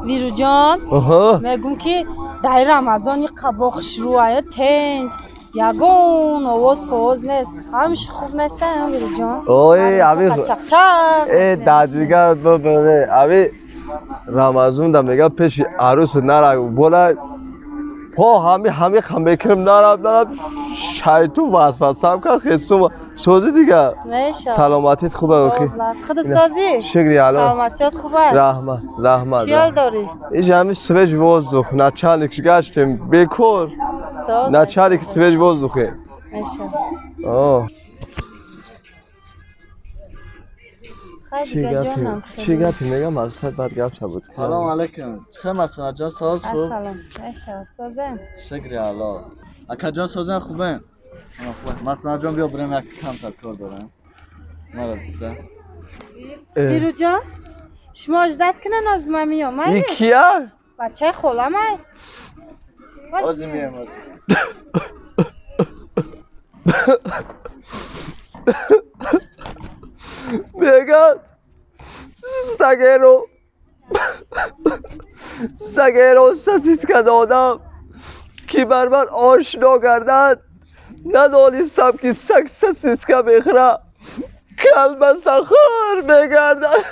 لیرو جان میگم که در رمضان قباق شروعه تنج یگون آواز پاواز نیست همیشه خوب نیست لیرو جان اوی ابی چق چق دادویگا ببره ابی رمضان دا میگه پیش عروس نرا بولا پا همه میکنم نرم شایتو واسه که خستم سوزی دیگه سلامتیت خوبه اوکی خود سازی شکری الان سلامتیت خوبه رحمت چی حال داری اینجا همه سویج وازدوخ نچالیک گشتیم بیکور نچالیک سویج وازدوخه میشه چی گفتی میگم مقصد بعد گفت شد سلام علیکم چه مسئله جان ساز خوب سلام سازم شکری الله اکا جان سازن خوبه مسئله جان بیا بریم یک کم تر کار دارم مرا دسته لیرو جان شما اجدت کنن از ممی ها این کیه؟ بچه خولم های آزی میم میگن سگیرو سسیز که دادم که بر من آشنا گردد ندانستم که سگ سسیز که بخره کلب سخار بگردد